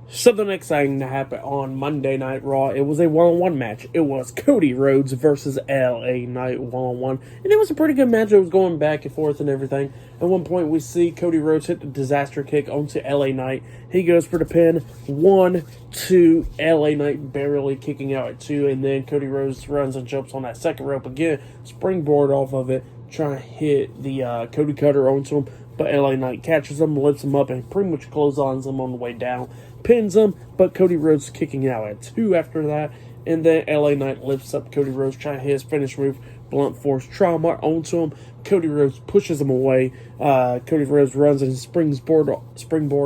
So the next thing to happen on Monday Night Raw, it was a one-on-one match. It was Cody Rhodes versus LA Knight one-on-one. And it was a pretty good match. It was going back and forth and everything. At one point, we see Cody Rhodes hit the disaster kick onto LA Knight. He goes for the pin. 1, 2, LA Knight barely kicking out at 2. And then Cody Rhodes runs and jumps on that second rope again. Springboard off of it. Trying to hit the Cody Cutter onto him. But LA Knight catches him, lifts him up, and pretty much clotheslines him on the way down. Pins him, but Cody Rhodes kicking out at 2 after that. And then LA Knight lifts up Cody Rhodes, trying to hit his finish move, blunt force trauma onto him. Cody Rhodes pushes him away. Cody Rhodes runs and springboard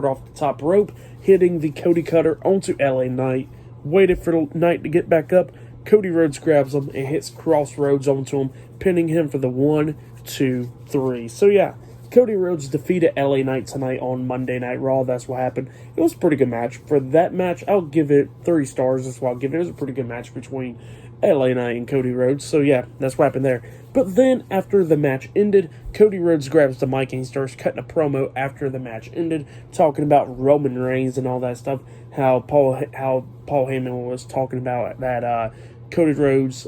off the top rope, hitting the Cody Cutter onto LA Knight. Waited for Knight to get back up. Cody Rhodes grabs him and hits Crossroads onto him, pinning him for the 1, 2, 3. So yeah, Cody Rhodes defeated LA Knight tonight on Monday Night Raw. That's what happened. It was a pretty good match. For that match, I'll give it 3 stars. That's what I'll give it. It was a pretty good match between LA Knight and Cody Rhodes. So yeah, that's what happened there. But then, after the match ended, Cody Rhodes grabs the mic and he starts cutting a promo after the match ended, talking about Roman Reigns and all that stuff. How Paul Heyman was talking about that Cody Rhodes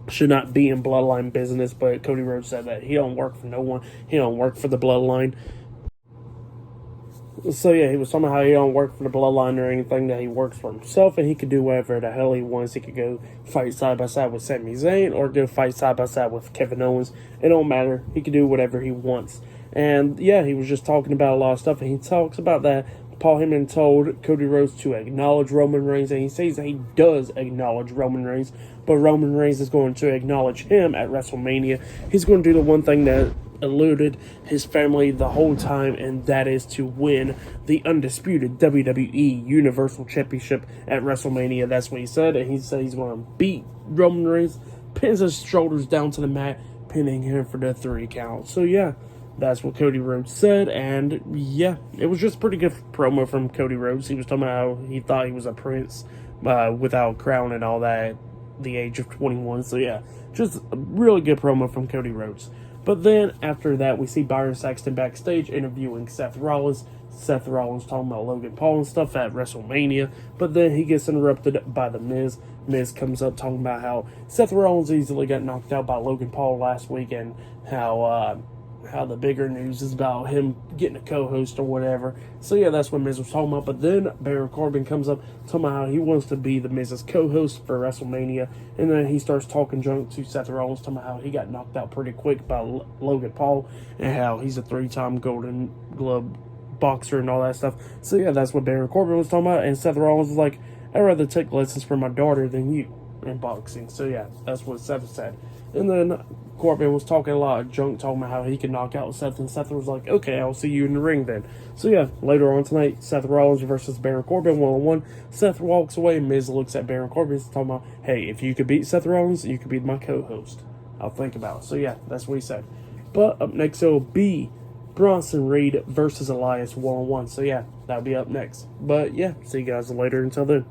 should not be in bloodline business, but Cody Rhodes said that he don't work for no one. He don't work for the bloodline. So yeah, he was talking about how he don't work for the bloodline or anything, that he works for himself and he could do whatever the hell he wants. He could go fight side by side with Sami Zayn or go fight side by side with Kevin Owens. It don't matter. He could do whatever he wants. And yeah, he was just talking about a lot of stuff, and he talks about that Paul Heyman told Cody Rhodes to acknowledge Roman Reigns, and he says that he does acknowledge Roman Reigns, but Roman Reigns is going to acknowledge him at WrestleMania. He's going to do the one thing that eluded his family the whole time, and that is to win the undisputed WWE Universal Championship at WrestleMania. That's what he said, and he said he's going to beat Roman Reigns, pins his shoulders down to the mat, pinning him for the 3 count. So yeah, that's what Cody Rhodes said, and yeah, it was just a pretty good promo from Cody Rhodes. He was talking about how he thought he was a prince without a crown and all that at the age of 21. So yeah, just a really good promo from Cody Rhodes. But then after that, we see Byron Saxton backstage interviewing Seth Rollins. Seth Rollins talking about Logan Paul and stuff at WrestleMania, but then he gets interrupted by The Miz. Miz comes up talking about how Seth Rollins easily got knocked out by Logan Paul last week, and how the bigger news is about him getting a co-host or whatever. So yeah, that's what Miz was talking about. But then Baron Corbin comes up talking about how he wants to be the Miz's co-host for WrestleMania, and then he starts talking junk to Seth Rollins, talking about how he got knocked out pretty quick by Logan Paul, and how he's a 3-time Golden Glove boxer and all that stuff. So yeah, that's what Baron Corbin was talking about, and Seth Rollins was like, I'd rather take lessons from my daughter than you in boxing. So yeah, that's what Seth said. And then Corbin was talking a lot of junk, talking about how he could knock out Seth, and Seth was like, okay, I'll see you in the ring then. So yeah, later on tonight, Seth Rollins versus Baron Corbin one-on-one. Seth walks away, Miz looks at Baron Corbin, talking about, hey, if you could beat Seth Rollins, you could be my co-host. I'll think about it. So yeah, that's what he said. But up next, it'll be Bronson Reed versus Elias one-on-one. So yeah, that'll be up next. But yeah, see you guys later. Until then.